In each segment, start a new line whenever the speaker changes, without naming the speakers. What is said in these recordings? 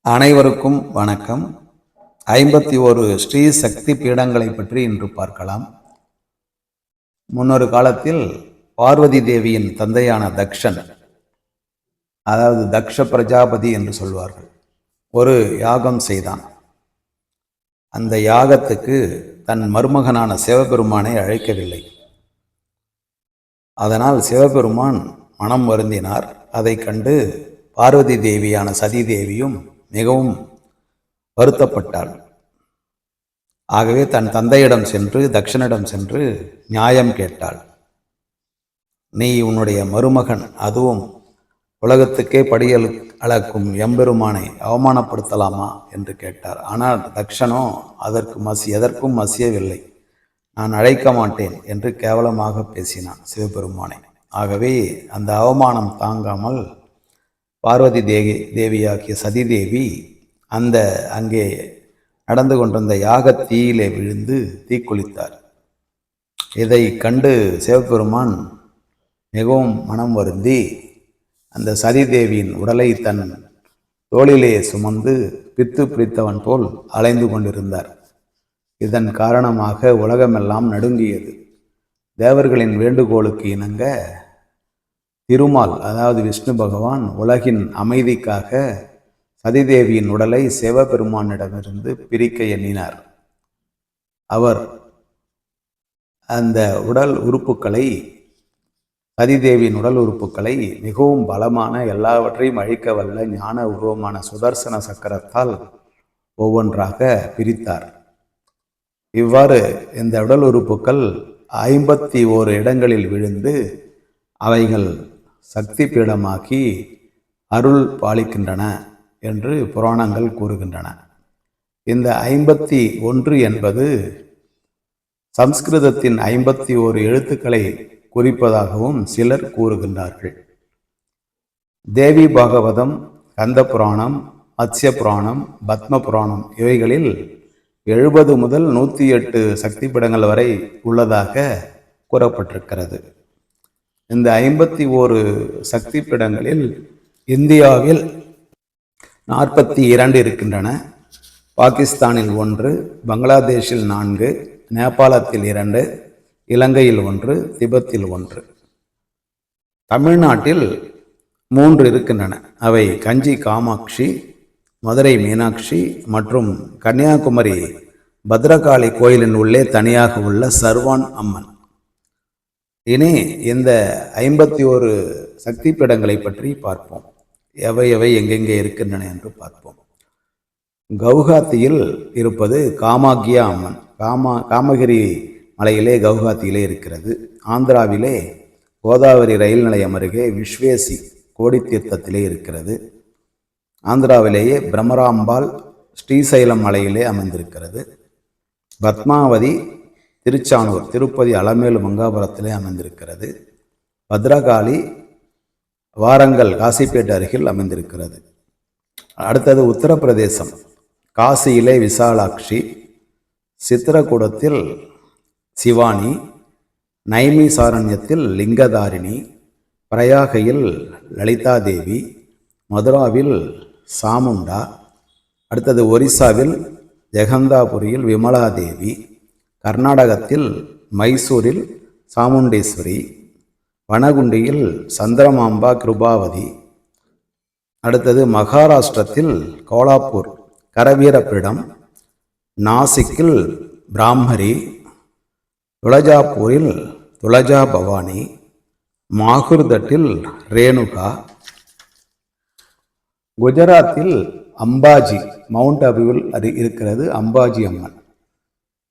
அனைவருக்கும் வணக்கம். 51 ஸ்ரீ சக்தி பீடங்களை பற்றி இன்று பார்க்கலாம். முன்னொரு காலத்தில் பார்வதி தேவியின் தந்தையான தக்ஷன், அதாவது தக்ஷ பிரஜாபதி என்று சொல்வார்கள், ஒரு யாகம் செய்தான். அந்த யாகத்துக்கு தன் மருமகனான சிவபெருமானை அழைக்கவில்லை. அதனால் சிவபெருமான் மனம் வருந்தினார். அதை கண்டு பார்வதி தேவியான சதி தேவியும் மிகவும் வருத்தப்பட்டாள். ஆகவே தன் தந்தையிடம் சென்று தக்ஷனிடம் சென்று நியாயம் கேட்டாள். நீ உன்னுடைய மருமகன், அதுவும் உலகத்துக்கே படியல் அளக்கும் எம்பெருமானை அவமானப்படுத்தலாமா என்று கேட்டார். ஆனால் தக்ஷனோ எதற்கும் மசியவில்லை. நான் அழைக்க மாட்டேன் என்று கேவலமாக பேசினான் சிவபெருமானை. ஆகவே அந்த அவமானம் தாங்காமல் பார்வதி தேவியாகிய சதிதேவி அங்கே நடந்து கொண்டிருந்த யாக தீயிலே விழுந்து தீக்குளித்தார். இதை கண்டு சிவபெருமான் மிகவும் மனம் வருந்தி அந்த சதிதேவியின் உடலை தன் தோளிலே சுமந்து பித்து பிடித்தவன் போல் அலைந்து கொண்டிருந்தார். இதன் காரணமாக உலகமெல்லாம் நடுங்கியது. தேவர்களின் வேண்டுகோளுக்கு இணங்க திருமால், அதாவது விஷ்ணு பகவான், உலகின் அமைதிக்காக சதிதேவியின் உடலை சிவபெருமானிடமிருந்து பிரிக்க எண்ணினார். அவர் அந்த சதிதேவியின் உடல் உறுப்புகளை மிகவும் பலமான, எல்லாவற்றையும் அழிக்க வல்ல ஞான உருவமான சுதர்சன சக்கரத்தால் ஒவ்வொன்றாக பிரித்தார். இவ்வாறு இந்த உடல் உறுப்புகள் 51 இடங்களில் விழுந்து அவைகள் சக்தி பீடமாக்கி அருள் பாலிக்கின்றன என்று புராணங்கள் கூறுகின்றன. இந்த 51 என்பது சம்ஸ்கிருதத்தின் 51 எழுத்துக்களை குறிப்பதாகவும் சிலர் கூறுகின்றார்கள். தேவி பாகவதம், கந்த புராணம், மத்ய புராணம், பத்ம புராணம் இவைகளில் 70 முதல் 108 சக்தி பீடங்கள் வரை உள்ளதாக கூறப்பட்டிருக்கிறது. இந்த 51 சக்தி பீடங்களில் இந்தியாவில் 42 இருக்கின்றன. பாகிஸ்தானில் 1, பங்களாதேஷில் 4, நேபாளத்தில் 2, இலங்கையில் 1, திபெத்தில் 1. தமிழ்நாட்டில் 3 இருக்கின்றன. அவை கஞ்சி காமாட்சி, மதுரை மீனாட்சி மற்றும் கன்னியாகுமரி பத்ரகாளி கோயிலின் உள்ளே தனியாக உள்ள சர்வான் அம்மன். இனி இந்த 51 சக்தி பீடங்களை பற்றி பார்ப்போம். எவை எங்கெங்கே இருக்கின்றன என்று பார்ப்போம். கவுஹாத்தியில் இருப்பது காமாக்யா அம்மன். காமகிரி மலையிலே கவுஹாத்தியிலே இருக்கிறது. ஆந்திராவிலே கோதாவரி ரயில் நிலையம் அருகே விஸ்வேசி கோடி தீர்த்தத்திலே இருக்கிறது. ஆந்திராவிலேயே பிரம்மராம்பாள் ஸ்ரீசைலம் மலையிலே அமைந்திருக்கிறது. பத்மாவதி திருச்சானூர், திருப்பதி அலமேலு மங்காபுரத்திலே அமைந்திருக்கிறது. பத்ரகாளி வாரங்கல் காசிப்பேட் அருகில் அமைந்திருக்கிறது. அடுத்தது உத்தரப்பிரதேசம், காசியிலே விசாலாட்சி, சித்திரகூடத்தில் சிவானி, நைமிசாரண்யத்தில் லிங்கதாரிணி, பிரயாகையில் லலிதாதேவி, மதுராவில் சாமுண்டா, அடுத்தது ஒரிசாவில் ஜெகந்தாபுரியில் விமலாதேவி, கர்நாடகத்தில் மைசூரில் சாமுண்டேஸ்வரி, வனகுண்டியில் சந்திரமாம்பா கிருபாவதி, அடுத்தது மகாராஷ்டிரத்தில் கோலாப்பூர் கரவீரப்பீடம், நாசிக்கில் பிராம்மரி, துளஜாப்பூரில் துளஜா பவானி, மாகுர்தட்டில் ரேணுகா, குஜராத்தில் அம்பாஜி, மவுண்ட் அபுவில் இருக்கிறது அம்பாஜி அம்மன்.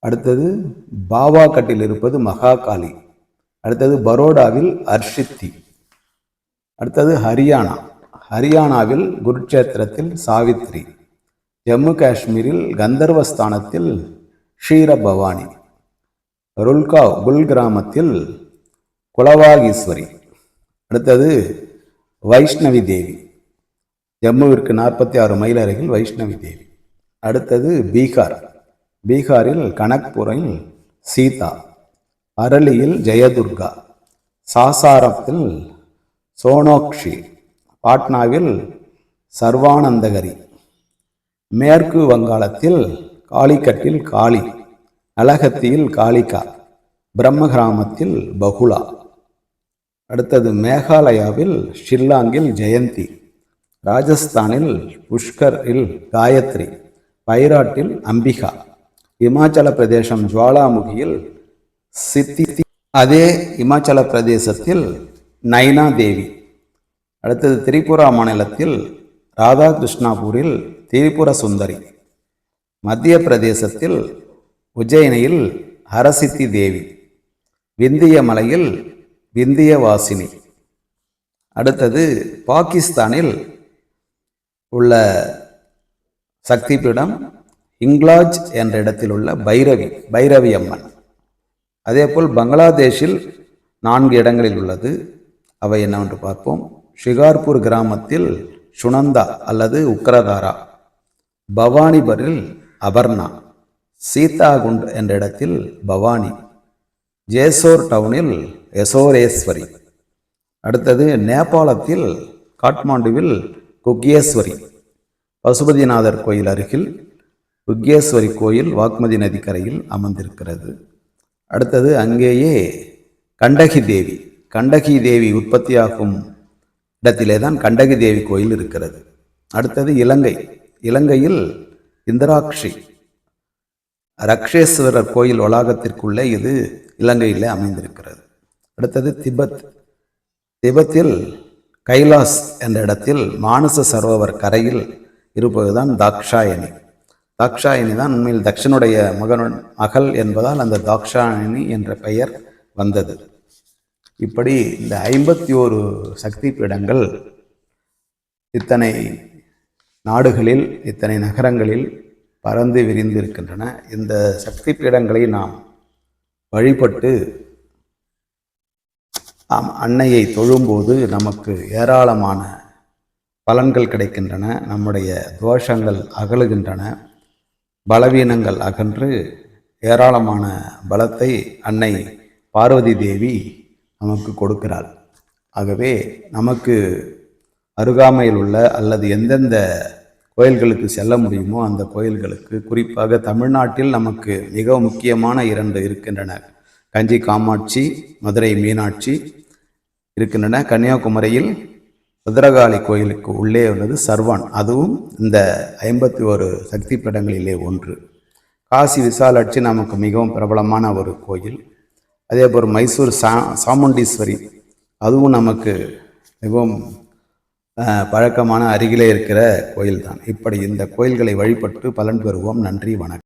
அடுத்தது பாவாகட்டில் இருப்பது மகாகாளி. அடுத்தது பரோடாவில் அர்ஷித்தி. அடுத்தது ஹரியானாவில் குருட்சேத்திரத்தில் சாவித்ரி, ஜம்மு காஷ்மீரில் கந்தர்வஸ்தானத்தில் ஷீரபவானி, குல் கிராமத்தில் குலவாகீஸ்வரி. அடுத்தது வைஷ்ணவி தேவி, ஜம்முவிற்கு 46 மைல் அருகில் வைஷ்ணவி தேவி. அடுத்தது பீகாரில் கனக்பூரில் சீதா, அரளியில் ஜெயதுர்கா, சாசாரத்தில் சோனோக்ஷி, பாட்னாவில் சர்வானந்தகரி, மேற்கு வங்காளத்தில் காளிக்கட்டில் காளி, அலகத்தியில் காளிகா, பிரம்மகிராமத்தில் பகுலா. அடுத்தது மேகாலயாவில் ஷில்லாங்கில் ஜெயந்தி, ராஜஸ்தானில் புஷ்கரில் காயத்ரி, பைராட்டில் அம்பிகா, இமாச்சல பிரதேசம் ஜுவாலாமுகியில் சித்தி, அதே இமாச்சல பிரதேசத்தில் நைனா தேவி. அடுத்தது திரிபுரா மாநிலத்தில் ராதாகிருஷ்ணாபூரில் திரிபுர சுந்தரி, மத்திய பிரதேசத்தில் உஜ்ஜயினியில் ஹரசித்தி தேவி, விந்திய மலையில் விந்தியவாசினி. அடுத்தது பாகிஸ்தானில் உள்ள சக்தி பீடம் இங்லாஜ் என்ற இடத்தில் உள்ள பைரவி அம்மன். அதேபோல் பங்களாதேஷில் 4 இடங்களில் உள்ளது. அவை என்னவென்று பார்ப்போம். ஷிகார்பூர் கிராமத்தில் சுனந்தா அல்லது உக்ரதாரா, பவானிபரில் அபர்ணா, சீதாகுண்ட் என்ற இடத்தில் பவானி, ஜேசோர் டவுனில் யசோரேஸ்வரி. அடுத்தது நேபாளத்தில் காட்மாண்டுவில் குக்யேஸ்வரி, பசுபதிநாதர் கோயில் அருகில் குக்யேஸ்வரி கோயில் வாக்மதி நதிக்கரையில் அமர்ந்திருக்கிறது. அடுத்தது அங்கேயே கண்டகி தேவி உற்பத்தியாகும் இடத்திலே தான் கண்டகி தேவி கோயில் இருக்கிறது. அடுத்தது இலங்கையில் இந்திராட்சி ரக்ஷேஸ்வரர் கோயில் வளாகத்திற்குள்ளே இது இலங்கையில் அமைந்திருக்கிறது. அடுத்தது திபெத்தில் கைலாஸ் என்ற இடத்தில் மானச சரோவர் கரையில் இருப்பதுதான் தாக்ஷாயணி. தாக்ஷாயணி தான் உண்மையில் தக்ஷனுடைய மகள் என்பதால் அந்த தாக்ஷாயணி என்ற பெயர் வந்தது. இப்படி இந்த 51 சக்தி பீடங்கள் இத்தனை நாடுகளில், இத்தனை நகரங்களில் பறந்து விரிந்து இருக்கின்றன. இந்த சக்தி பீடங்களை நாம் வழிபட்டு அன்னையை தொழும்போது நமக்கு ஏராளமான பலன்கள் கிடைக்கின்றன. நம்முடைய தோஷங்கள் அகலுகின்றன, பலவீனங்கள் அகன்று ஏராளமான பலத்தை அன்னை பார்வதி தேவி நமக்கு கொடுக்கிறாள். ஆகவே நமக்கு அருகாமையில் உள்ள அல்லது எந்தெந்த கோயில்களுக்கு செல்ல முடியுமோ அந்த கோயில்களுக்கு, குறிப்பாக தமிழ்நாட்டில் நமக்கு மிக முக்கியமான 2 இருக்கின்றன. கஞ்சி காமாட்சி, மதுரை மீனாட்சி இருக்கின்றன. கன்னியாகுமரியில் பத்ரகாளி கோயிலுக்கு உள்ளே உள்ளது சர்வான், அதுவும் இந்த 51 சக்தி பீடங்களிலே ஒன்று. காசி விசாலாட்சி நமக்கு மிகவும் பிரபலமான ஒரு கோயில். அதேபோல் மைசூர் சாமுண்டீஸ்வரி, அதுவும் நமக்கு மிகவும் பழக்கமான அருகிலே இருக்கிற கோயில்தான். இப்படி இந்த கோயில்களை வழிபட்டு பலன் பெறுவோம். நன்றி, வணக்கம்.